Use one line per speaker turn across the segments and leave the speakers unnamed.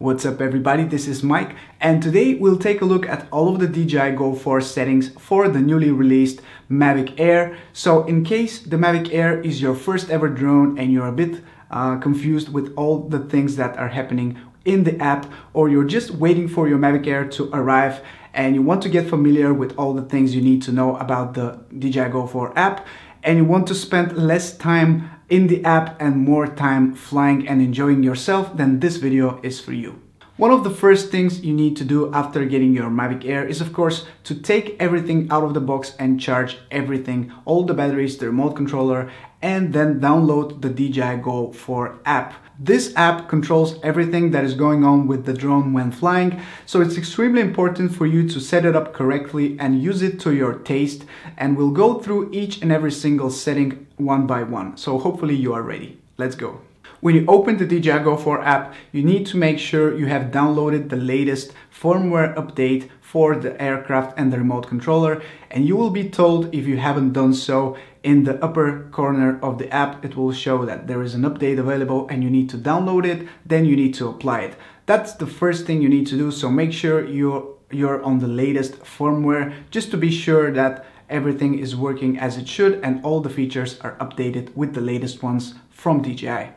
What's up everybody, this is Mike, and today we'll take a look at all of the DJI GO 4 settings for the newly released Mavic Air. So in case the Mavic Air is your first ever drone and you're a bit confused with all the things that are happening in the app, or you're just waiting for your Mavic Air to arrive and you want to get familiar with all the things you need to know about the DJI GO 4 app, and you want to spend less time in the app and more time flying and enjoying yourself, then this video is for you. One of the first things you need to do after getting your Mavic Air is, of course, to take everything out of the box and charge everything, all the batteries, the remote controller, and then download the DJI GO 4 app. This app controls everything that is going on with the drone when flying, so it's extremely important for you to set it up correctly and use it to your taste, and we'll go through each and every single setting one by one. So hopefully you are ready. Let's go. When you open the DJI GO 4 app, you need to make sure you have downloaded the latest firmware update for the aircraft and the remote controller, and you will be told if you haven't done so. In the upper corner of the app, it will show that there is an update available and you need to download it, then you need to apply it. That's the first thing you need to do, so make sure you're on the latest firmware just to be sure that everything is working as it should and all the features are updated with the latest ones from DJI.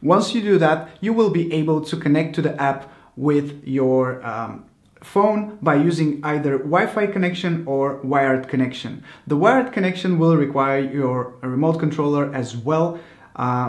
Once you do that, you will be able to connect to the app with your phone by using either Wi-Fi connection or wired connection. The wired connection will require your remote controller as well,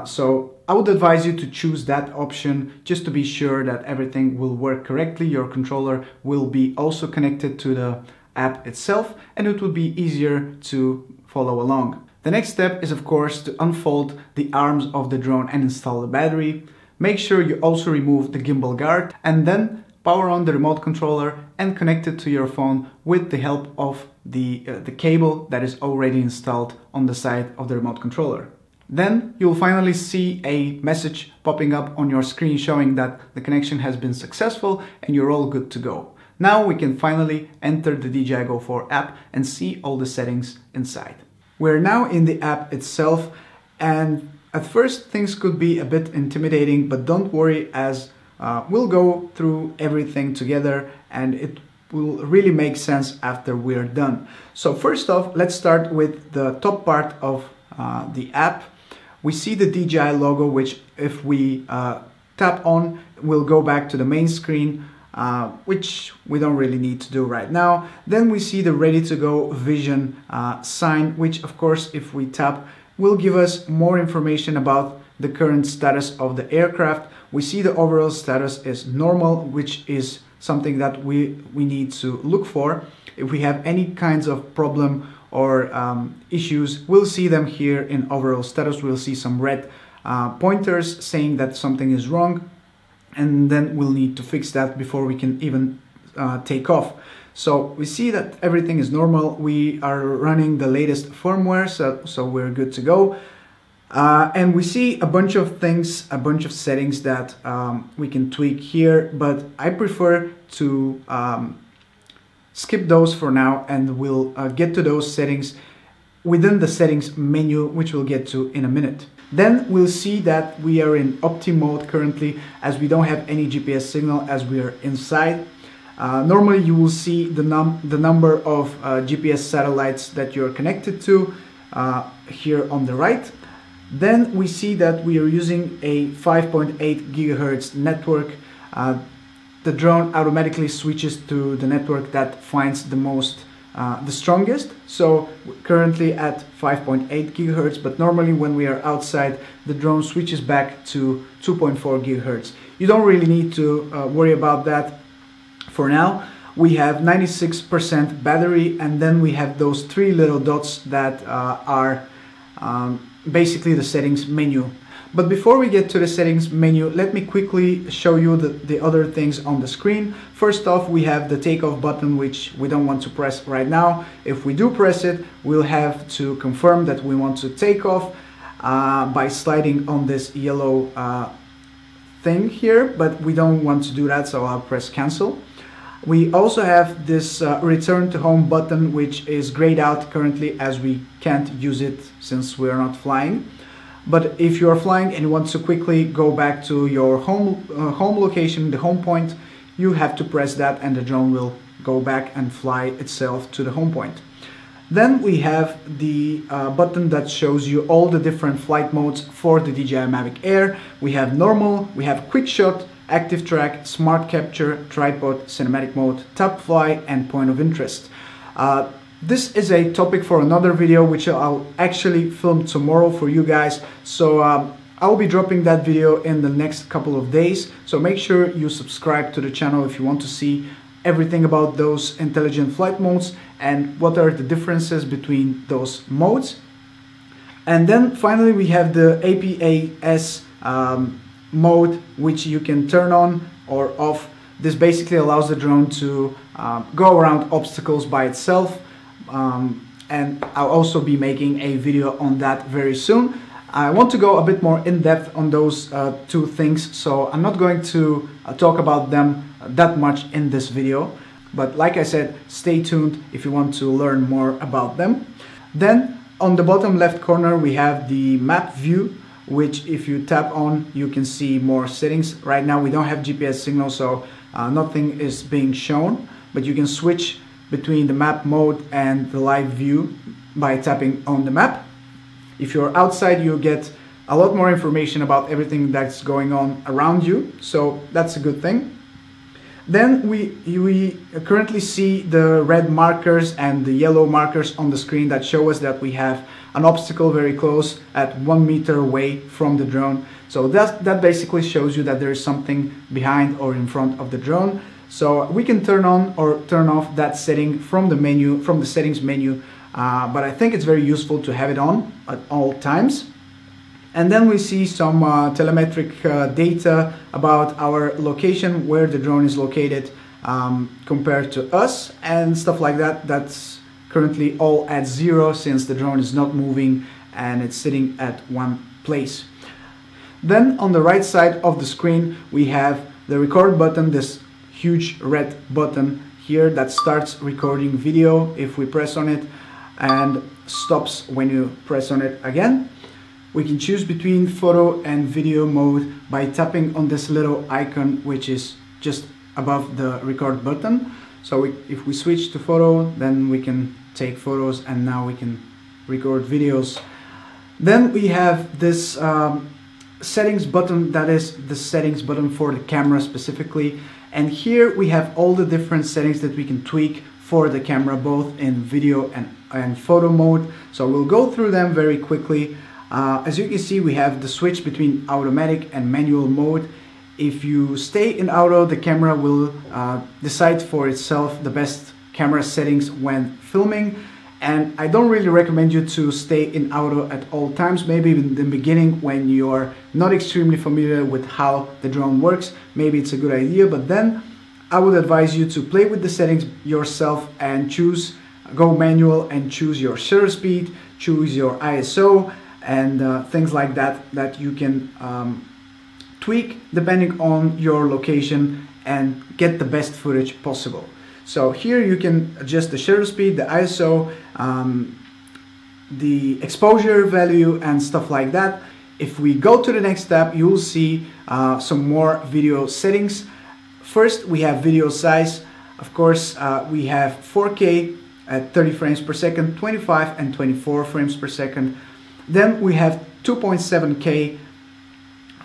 so I would advise you to choose that option just to be sure that everything will work correctly. Your controller will be also connected to the app itself and it will be easier to follow along. The next step is, of course, to unfold the arms of the drone and install the battery. Make sure you also remove the gimbal guard and then power on the remote controller and connect it to your phone with the help of the cable that is already installed on the side of the remote controller. Then you'll finally see a message popping up on your screen showing that the connection has been successful and you're all good to go. Now we can finally enter the DJI GO 4 app and see all the settings inside. We're now in the app itself, and at first things could be a bit intimidating, but don't worry, as we'll go through everything together and it will really make sense after we're done. So first off, let's start with the top part of the app. We see the DJI logo, which if we tap on, will go back to the main screen, which we don't really need to do right now. Then we see the ready to go vision sign, which of course if we tap will give us more information about the current status of the aircraft. We see the overall status is normal, which is something that we need to look for. If we have any kinds of problem or issues, we'll see them here in overall status. We'll see some red pointers saying that something is wrong, and then we'll need to fix that before we can even take off. So we see that everything is normal. We are running the latest firmware, so we're good to go. And we see a bunch of things, a bunch of settings that we can tweak here, but I prefer to skip those for now, and we'll get to those settings within the settings menu, which we'll get to in a minute. Then we'll see that we are in Opti mode currently, as we don't have any GPS signal as we are inside. Normally you will see the number of GPS satellites that you're connected to here on the right. Then we see that we are using a 5.8 gigahertz network. The drone automatically switches to the network that finds the strongest. So currently at 5.8 gigahertz, but normally when we are outside, the drone switches back to 2.4 gigahertz. You don't really need to worry about that for now. We have 96% battery, and then we have those three little dots that are basically the settings menu. But before we get to the settings menu, let me quickly show you the other things on the screen. First off, we have the takeoff button, which we don't want to press right now. If we do press it, we'll have to confirm that we want to take off by sliding on this yellow thing here, but we don't want to do that, so I'll press cancel. We also have this return to home button, which is grayed out currently as we can't use it since we're not flying. But if you are flying and you want to quickly go back to your home location, the home point, you have to press that and the drone will go back and fly itself to the home point. Then we have the button that shows you all the different flight modes for the DJI Mavic Air. We have normal, we have quick shot, active track, smart capture, tripod, cinematic mode, top fly, and point of interest. This is a topic for another video which I'll actually film tomorrow for you guys. So I'll be dropping that video in the next couple of days. So make sure you subscribe to the channel if you want to see everything about those intelligent flight modes and what are the differences between those modes. And then finally we have the APAS mode, which you can turn on or off. This basically allows the drone to go around obstacles by itself. And I'll also be making a video on that very soon. I want to go a bit more in depth on those two things, so I'm not going to talk about them that much in this video. But like I said, stay tuned if you want to learn more about them. Then on the bottom left corner we have the map view, which if you tap on you can see more settings. Right now we don't have GPS signal, so nothing is being shown, but you can switch between the map mode and the live view by tapping on the map. If you're outside, you get a lot more information about everything that's going on around you, so that's a good thing. Then we currently see the red markers and the yellow markers on the screen that show us that we have an obstacle very close at 1 meter away from the drone. So that basically shows you that there is something behind or in front of the drone. So we can turn on or turn off that setting from the menu, from the settings menu, but I think it's very useful to have it on at all times. And then we see some telemetric data about our location, where the drone is located compared to us and stuff like that. That's currently all at 0 since the drone is not moving and it's sitting at one place. Then on the right side of the screen we have the record button, this huge red button here that starts recording video if we press on it, and stops when you press on it again. We can choose between photo and video mode by tapping on this little icon which is just above the record button. So if we switch to photo, then we can take photos, and now we can record videos. Then we have this settings button, that is the settings button for the camera specifically. And here we have all the different settings that we can tweak for the camera, both in video and photo mode. So we'll go through them very quickly. As you can see, we have the switch between automatic and manual mode. If you stay in auto, the camera will decide for itself the best camera settings when filming. And I don't really recommend you to stay in auto at all times. Maybe in the beginning when you're not extremely familiar with how the drone works, maybe it's a good idea, but then I would advise you to play with the settings yourself and go manual and choose your shutter speed, choose your ISO and things like that you can tweak depending on your location and get the best footage possible. So here you can adjust the shutter speed, the ISO, the exposure value and stuff like that. If we go to the next tab, you will see some more video settings. First we have video size. Of course we have 4K at 30 frames per second, 25 and 24 frames per second. Then we have 2.7K,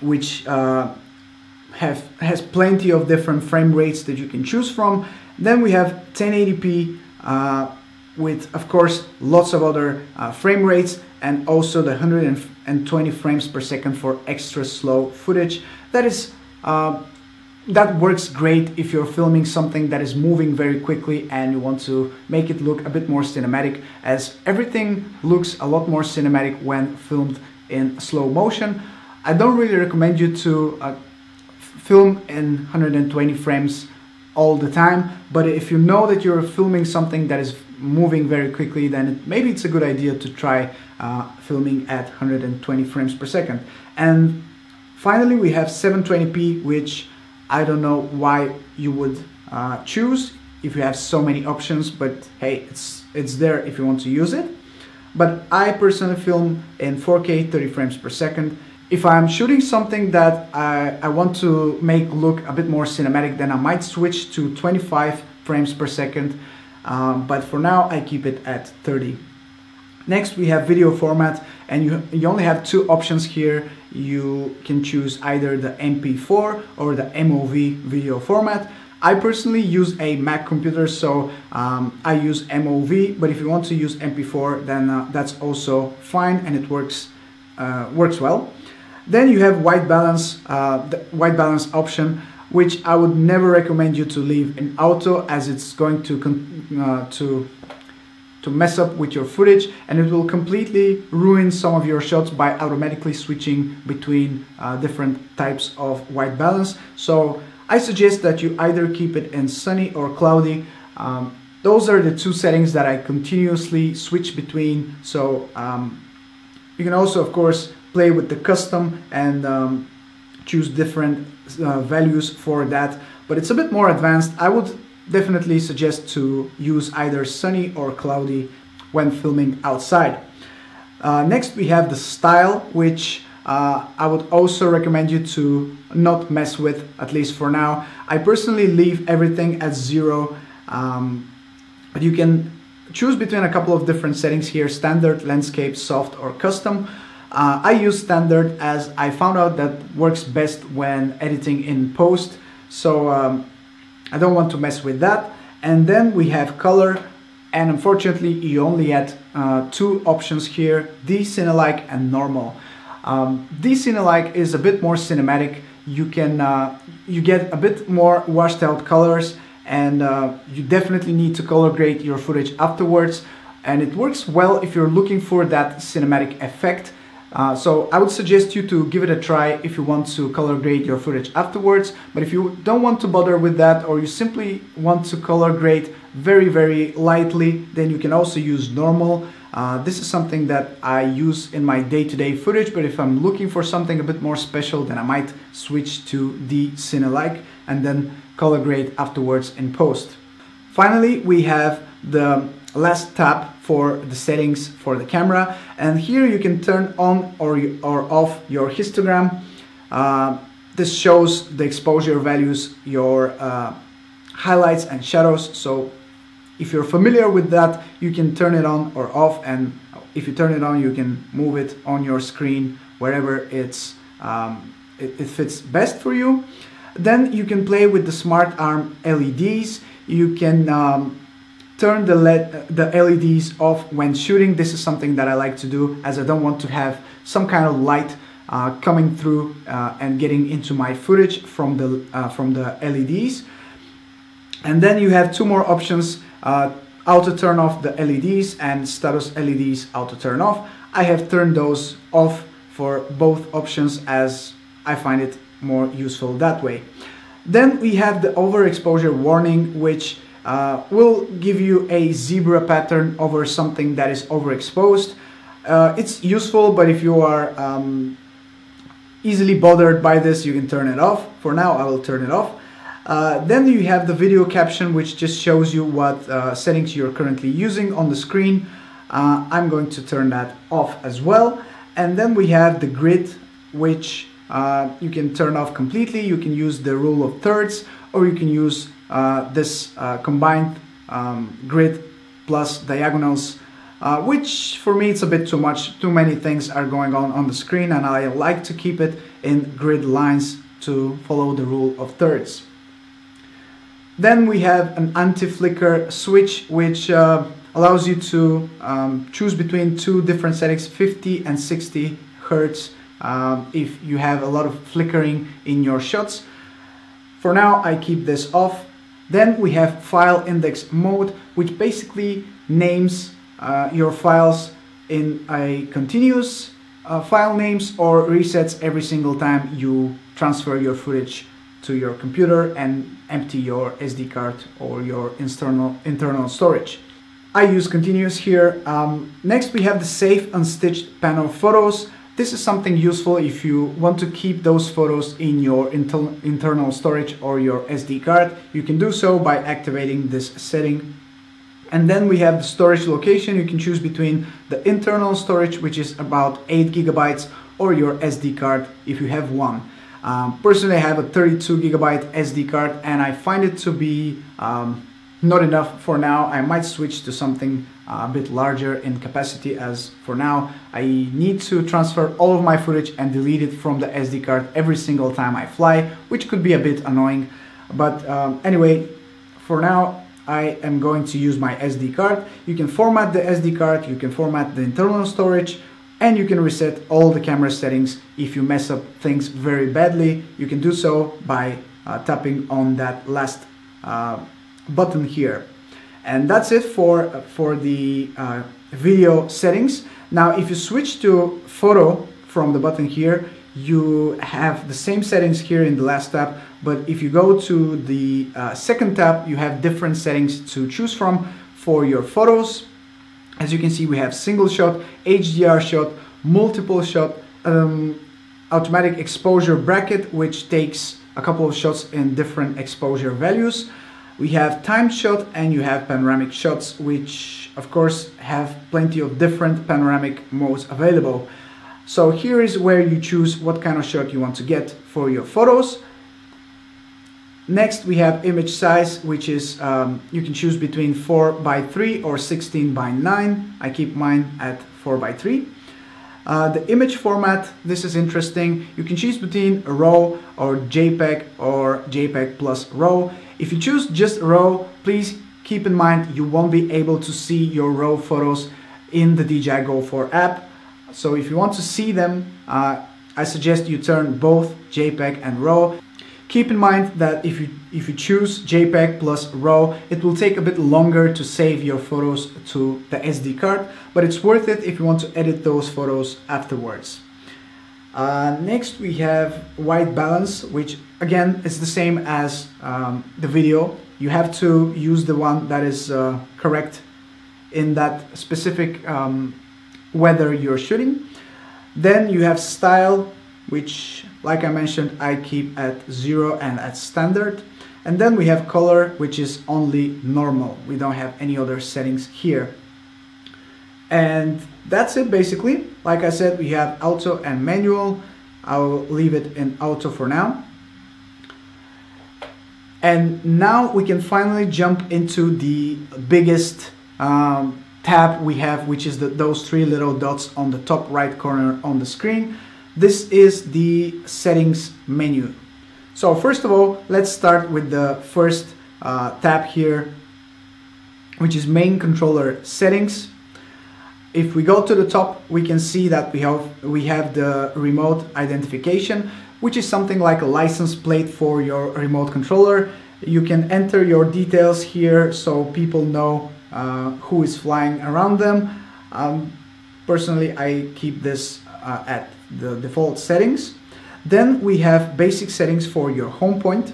which has plenty of different frame rates that you can choose from. Then we have 1080p with, of course, lots of other frame rates, and also the 120 frames per second for extra slow footage. That works great if you're filming something that is moving very quickly and you want to make it look a bit more cinematic, as everything looks a lot more cinematic when filmed in slow motion. I don't really recommend you to film in 120 frames all the time, but if you know that you're filming something that is moving very quickly, then maybe it's a good idea to try filming at 120 frames per second. And finally we have 720p, which I don't know why you would choose if you have so many options, but hey, it's there if you want to use it. but I personally film in 4K 30 frames per second. If I'm shooting something that I want to make look a bit more cinematic, then I might switch to 25 frames per second, but for now I keep it at 30. Next we have video format, and you only have two options here. You can choose either the MP4 or the MOV video format. I personally use a Mac computer, so I use MOV, but if you want to use MP4, then that's also fine, and it works well. Then you have white balance, the white balance option, which I would never recommend you to leave in auto, as it's going to mess up with your footage, and it will completely ruin some of your shots by automatically switching between different types of white balance. So I suggest that you either keep it in sunny or cloudy. Those are the two settings that I continuously switch between. So you can also, of course, play with the custom and choose different values for that, but it's a bit more advanced. I would definitely suggest to use either sunny or cloudy when filming outside. Next we have the style, which I would also recommend you to not mess with, at least for now. I personally leave everything at 0, but you can choose between a couple of different settings here: standard, landscape, soft, or custom. I use standard as I found out that works best when editing in post, so I don't want to mess with that. And then we have color, and unfortunately you only get two options here: de-cine-alike and normal. De-cine-alike is a bit more cinematic. You get a bit more washed out colors, and you definitely need to color grade your footage afterwards, and it works well if you're looking for that cinematic effect. So I would suggest you to give it a try if you want to color grade your footage afterwards. But if you don't want to bother with that, or you simply want to color grade very lightly, then you can also use normal. This is something that I use in my day-to-day footage, but if I'm looking for something a bit more special, then I might switch to de-cine-alike and then color grade afterwards in post. Finally, we have the last tab for the settings for the camera, and here you can turn on or off your histogram. This shows the exposure values, your highlights and shadows. So if you're familiar with that, you can turn it on or off, and if you turn it on, you can move it on your screen wherever it fits best for you. Then you can play with the smart arm LEDs. You can turn the LEDs off when shooting. This is something that I like to do, as I don't want to have some kind of light coming through and getting into my footage from the LEDs. And then you have two more options: auto turn off the LEDs and status LEDs auto turn off. I have turned those off for both options, as I find it more useful that way. Then we have the overexposure warning, which will give you a zebra pattern over something that is overexposed. It's useful, but if you are easily bothered by this, you can turn it off. For now, I will turn it off. Then you have the video caption, which just shows you what settings you're currently using on the screen. I'm going to turn that off as well. And then we have the grid, which you can turn off completely. You can use the rule of thirds, or you can use this combined grid plus diagonals, which for me it's a bit too much. Too many things are going on the screen, and I like to keep it in grid lines to follow the rule of thirds. Then we have an anti-flicker switch, which allows you to choose between two different settings, 50 and 60 Hertz, if you have a lot of flickering in your shots. For now, I keep this off. Then we have file index mode, which basically names your files in a continuous file names, or resets every single time you transfer your footage to your computer and empty your SD card or your internal storage. I use continuous here. Next we have the save unstitched panel photos. This is something useful if you want to keep those photos in your internal storage or your SD card. You can do so by activating this setting. And then we have the storage location. You can choose between the internal storage, which is about 8 gigabytes, or your SD card if you have one. Personally, I have a 32 gigabyte SD card, and I find it to be not enough for now. I might switch to something a bit larger in capacity, as for now I need to transfer all of my footage and delete it from the SD card every single time I fly, which could be a bit annoying. But anyway, for now I am going to use my SD card. You can format the SD card, you can format the internal storage, and you can reset all the camera settings. If you mess up things very badly, you can do so by tapping on that last button here. And that's it for the video settings. Now if you switch to photo from the button here, you have the same settings here in the last tab, but if you go to the second tab, you have different settings to choose from for your photos. As you can see, we have single shot, HDR shot, multiple shot, automatic exposure bracket, which takes a couple of shots in different exposure values. We have timed shot, and you have panoramic shots, which of course have plenty of different panoramic modes available. So here is where you choose what kind of shot you want to get for your photos. Next we have image size, which is you can choose between 4:3 or 16:9. I keep mine at 4:3. The image format, this is interesting. You can choose between RAW or JPEG or JPEG plus RAW. If you choose just RAW, please keep in mind you won't be able to see your RAW photos in the DJI GO 4 app. So if you want to see them, I suggest you turn both JPEG and RAW. Keep in mind that if you choose JPEG plus RAW, it will take a bit longer to save your photos to the SD card, but it's worth it if you want to edit those photos afterwards. Next we have white balance, which again is the same as the video. You have to use the one that is correct in that specific weather you're shooting. Then you have style, which, like I mentioned, I keep at 0 and at standard. And then we have color, which is only normal. We don't have any other settings here. And that's it basically. Like I said, we have auto and manual. I'll leave it in auto for now. And now we can finally jump into the biggest tab we have, which is those three little dots on the top right corner on the screen. This is the settings menu. So first of all, let's start with the first tab here, which is main controller settings. If we go to the top, we can see that we have the remote identification, which is something like a license plate for your remote controller. You can enter your details here so people know who is flying around them. Personally, I keep this at the default settings. Then we have basic settings for your home point.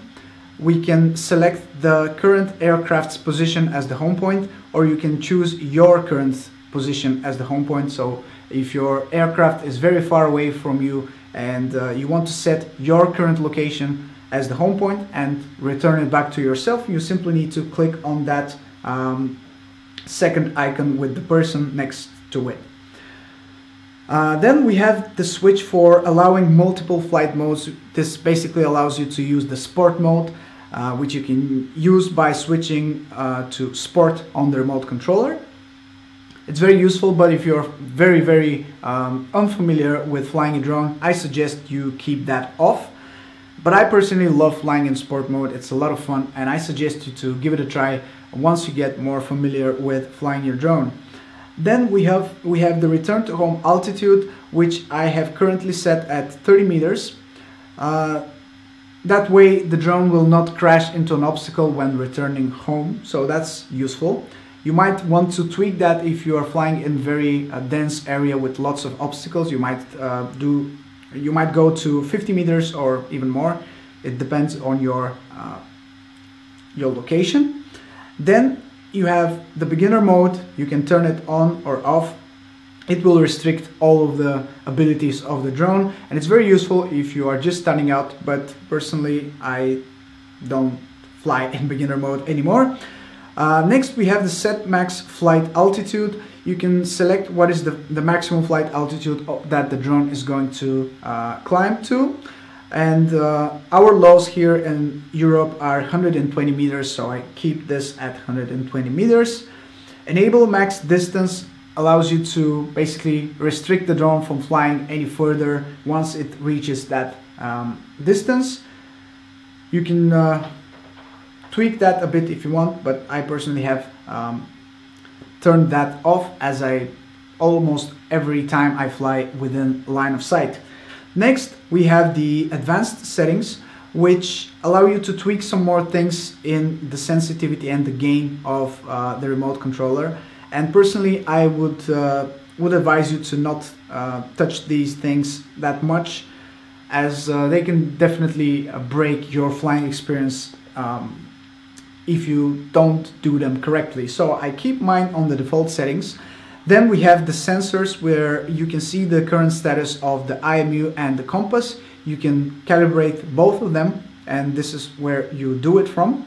We can select the current aircraft's position as the home point, or you can choose your current position as the home point. So if your aircraft is very far away from you and you want to set your current location as the home point and return it back to yourself, you simply need to click on that second icon with the person next to it. Then we have the switch for allowing multiple flight modes. This basically allows you to use the sport mode, which you can use by switching to sport on the remote controller. It's very useful, but if you're very unfamiliar with flying a drone, I suggest you keep that off. But I personally love flying in sport mode. It's a lot of fun, and I suggest you to give it a try once you get more familiar with flying your drone. Then we have the return to home altitude, which I have currently set at 30 meters. That way the drone will not crash into an obstacle when returning home, so that's useful. You might want to tweak that if you are flying in very dense area with lots of obstacles. You might go to 50 meters or even more. It depends on your location. Then you have the beginner mode. You can turn it on or off. It will restrict all of the abilities of the drone, and it's very useful if you are just starting out, but personally I don't fly in beginner mode anymore. Next we have the set max flight altitude. You can select what is the maximum flight altitude that the drone is going to climb to. And our lows here in Europe are 120 meters, so I keep this at 120 meters. Enable max distance allows you to basically restrict the drone from flying any further once it reaches that distance. You can tweak that a bit if you want, but I personally have turned that off, as I almost every time I fly within line of sight. Next we have the advanced settings, which allow you to tweak some more things in the sensitivity and the gain of the remote controller. And personally I would advise you to not touch these things that much, as they can definitely break your flying experience if you don't do them correctly. So I keep mine on the default settings. Then we have the sensors, where you can see the current status of the IMU and the compass. You can calibrate both of them, and this is where you do it from.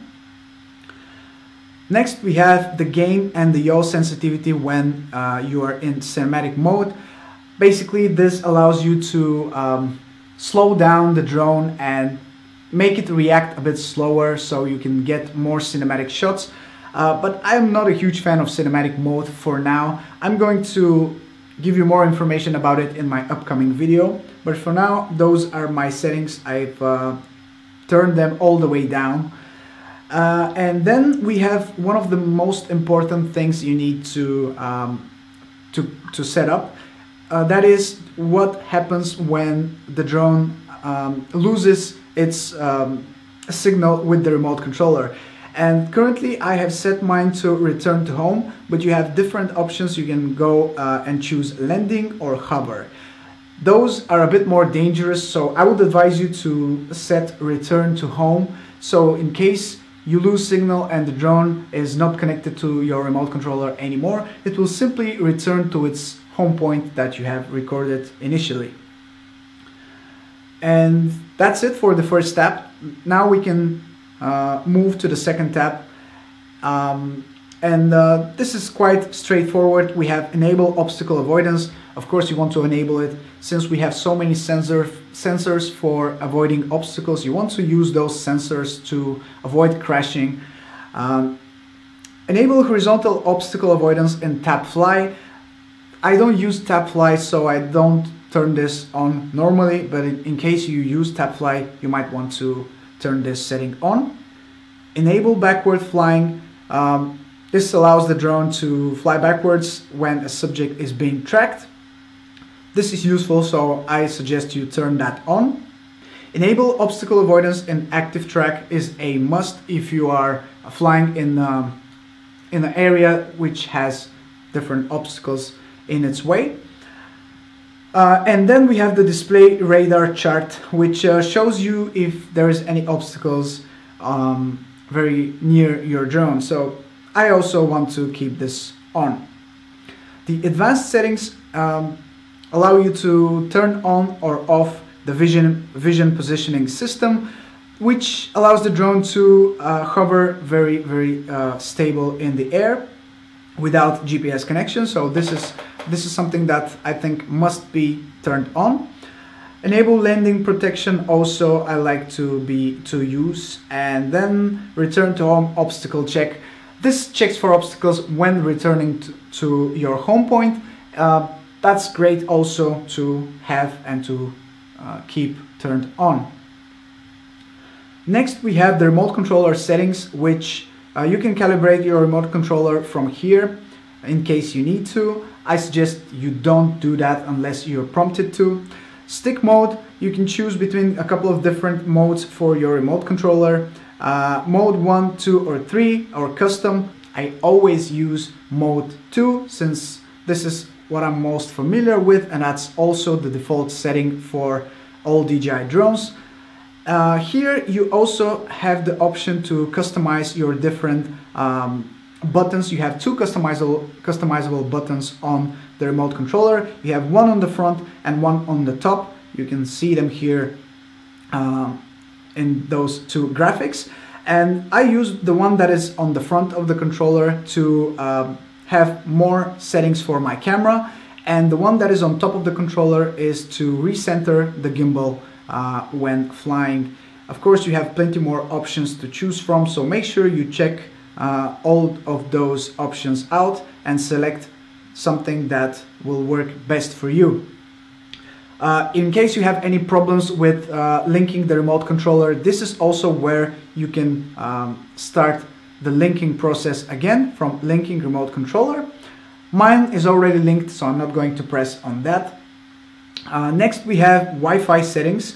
Next we have the gain and the yaw sensitivity when you are in cinematic mode. Basically this allows you to slow down the drone and make it react a bit slower so you can get more cinematic shots. But I'm not a huge fan of cinematic mode for now. I'm going to give you more information about it in my upcoming video. But for now, those are my settings. I've turned them all the way down. And then we have one of the most important things you need to set up. That is what happens when the drone loses its signal with the remote controller. And currently I have set mine to return to home, but you have different options. You can go and choose landing or hover. Those are a bit more dangerous, so I would advise you to set return to home. So in case you lose signal and the drone is not connected to your remote controller anymore, it will simply return to its home point that you have recorded initially. And that's it for the first tab. Now we can move to the second tab, this is quite straightforward. We have enable obstacle avoidance. Of course you want to enable it, since we have so many sensors for avoiding obstacles. You want to use those sensors to avoid crashing. Enable horizontal obstacle avoidance in tap fly. I don't use tap fly, so I don't turn this on normally, but in case you use tap fly, you might want to turn this setting on. Enable backward flying. This allows the drone to fly backwards when a subject is being tracked. This is useful, so I suggest you turn that on. Enable obstacle avoidance in active track is a must if you are flying in an area which has different obstacles in its way. And then we have the display radar chart, which shows you if there is any obstacles very near your drone. So I also want to keep this on. The advanced settings allow you to turn on or off the vision positioning system, which allows the drone to hover very stable in the air without GPS connection. So this is something that I think must be turned on. Enable landing protection also I like to use. And then return to home obstacle check. This checks for obstacles when returning to your home point. That's great also to have and to keep turned on. Next we have the remote controller settings, which you can calibrate your remote controller from here in case you need to. I suggest you don't do that unless you're prompted to. Stick mode, you can choose between a couple of different modes for your remote controller. Mode 1, 2 or 3 or custom. I always use mode 2 since this is what I'm most familiar with, and that's also the default setting for all DJI drones. Here you also have the option to customize your different buttons. You have two customizable buttons on the remote controller. You have one on the front and one on the top. You can see them here in those two graphics. And I use the one that is on the front of the controller to have more settings for my camera, and the one that is on top of the controller is to recenter the gimbal when flying. Of course, you have plenty more options to choose from, so make sure you check all of those options out and select something that will work best for you. In case you have any problems with linking the remote controller, this is also where you can start the linking process again from linking remote controller. Mine is already linked, so I'm not going to press on that. Next we have Wi-Fi settings,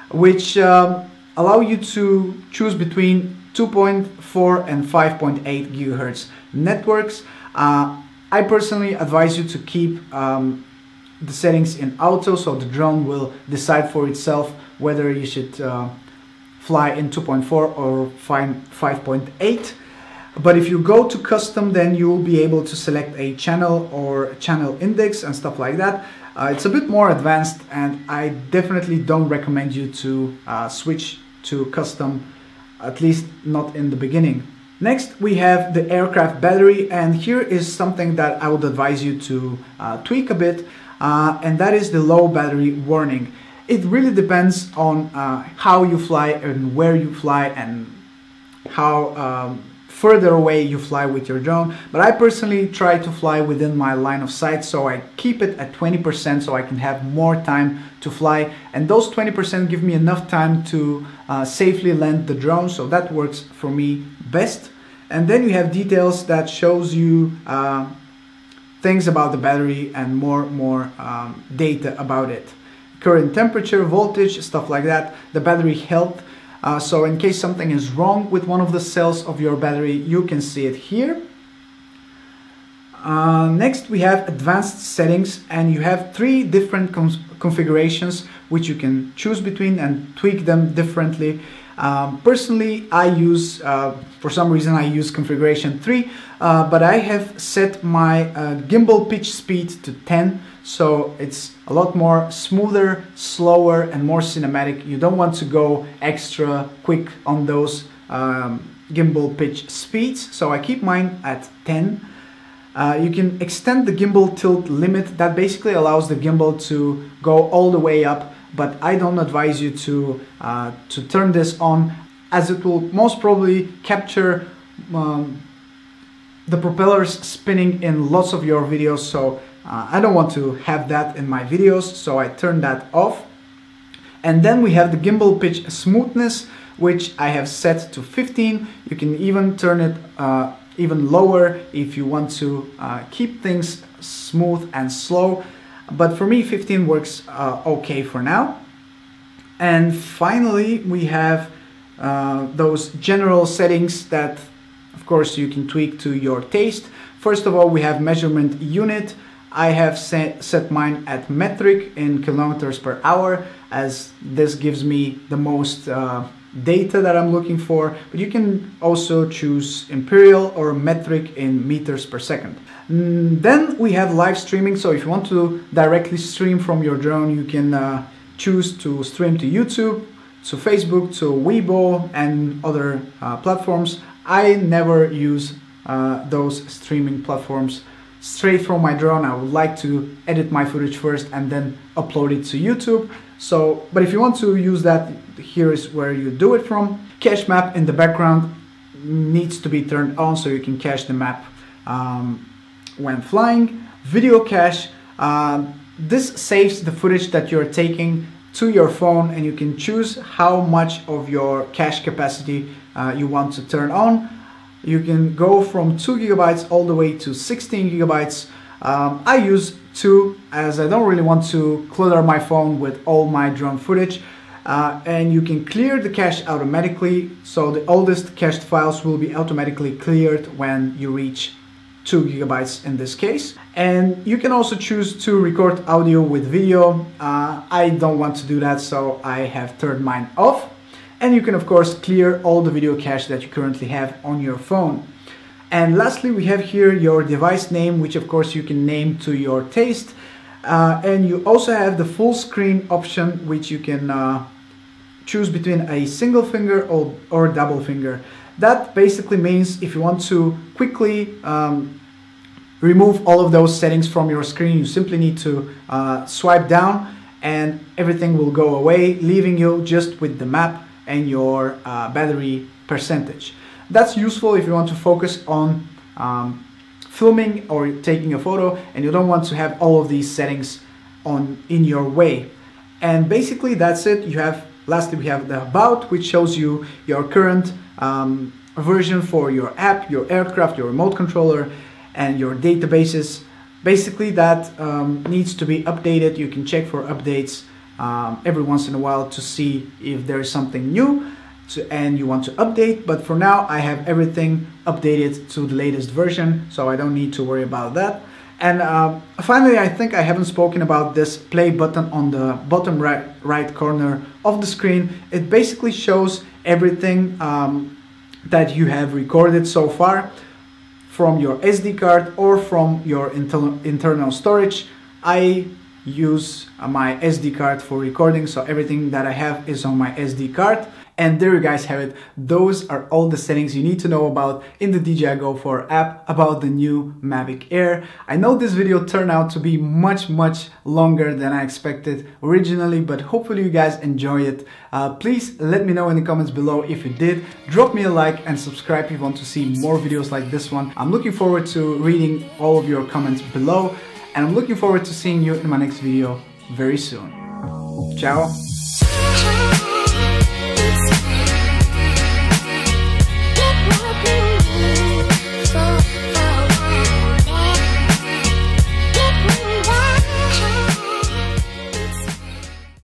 which allow you to choose between 2.4 and 5.8 gigahertz networks. I personally advise you to keep the settings in auto, so the drone will decide for itself whether you should fly in 2.4 or 5.8. But if you go to custom, then you will be able to select a channel or channel index and stuff like that. It's a bit more advanced, and I definitely don't recommend you to switch to custom, at least not in the beginning. Next we have the aircraft battery, and here is something that I would advise you to tweak a bit, and that is the low battery warning. It really depends on how you fly and where you fly and how further away you fly with your drone, but I personally try to fly within my line of sight, so I keep it at 20% so I can have more time to fly, and those 20% give me enough time to safely land the drone, so that works for me best. And then you have details that shows you things about the battery and more data about it. Current temperature, voltage, stuff like that, the battery health. So in case something is wrong with one of the cells of your battery, you can see it here. Next we have advanced settings, and you have 3 different configurations which you can choose between and tweak them differently. Personally, I use, for some reason I use configuration 3, but I have set my gimbal pitch speed to 10, so it's a lot more smoother, slower and more cinematic. You don't want to go extra quick on those gimbal pitch speeds, so I keep mine at 10. You can extend the gimbal tilt limit. That basically allows the gimbal to go all the way up, but I don't advise you to turn this on, as it will most probably capture the propellers spinning in lots of your videos, so I don't want to have that in my videos, so I turn that off. And then we have the gimbal pitch smoothness, which I have set to 15. You can even turn it even lower if you want to keep things smooth and slow, but for me 15 works okay for now. And finally we have those general settings that of course you can tweak to your taste. First of all, we have measurement unit. I have set mine at metric in kilometers per hour, as this gives me the most data that I'm looking for, but you can also choose imperial or metric in meters per second. Then we have live streaming, so if you want to directly stream from your drone, you can choose to stream to YouTube, to Facebook, to Weibo and other platforms. I never use those streaming platforms straight from my drone. I would like to edit my footage first and then upload it to YouTube. So, but if you want to use that, here is where you do it from. Cache map in the background needs to be turned on so you can cache the map when flying. Video cache, this saves the footage that you're taking to your phone, and you can choose how much of your cache capacity you want to turn on. You can go from 2 gigabytes all the way to 16 gigabytes. I use 2 as I don't really want to clutter my phone with all my drone footage. And you can clear the cache automatically, so the oldest cached files will be automatically cleared when you reach 2 gigabytes in this case. And you can also choose to record audio with video. I don't want to do that, so I have turned mine off. And you can of course clear all the video cache that you currently have on your phone. And lastly, we have here your device name, which of course you can name to your taste. And you also have the full screen option, which you can choose between a single finger or double finger. That basically means if you want to quickly remove all of those settings from your screen, you simply need to swipe down and everything will go away, leaving you just with the map and your battery percentage. That's useful if you want to focus on filming or taking a photo and you don't want to have all of these settings in your way. And basically that's it. Lastly, we have the About, which shows you your current version for your app, your aircraft, your remote controller, and your databases. Basically that needs to be updated. You can check for updates every once in a while to see if there is something new and you want to update. But for now, I have everything updated to the latest version, so I don't need to worry about that. And finally, I think I haven't spoken about this play button on the bottom right corner of the screen. It basically shows everything that you have recorded so far from your SD card or from your internal storage. I use my SD card for recording, so everything that I have is on my SD card. And there you guys have it. Those are all the settings you need to know about in the DJI GO 4 app about the new Mavic Air. I know this video turned out to be much longer than I expected originally, but hopefully you guys enjoy it. Please let me know in the comments below if you did. Drop me a like and subscribe if you want to see more videos like this one. I'm looking forward to reading all of your comments below, and I'm looking forward to seeing you in my next video very soon. Ciao!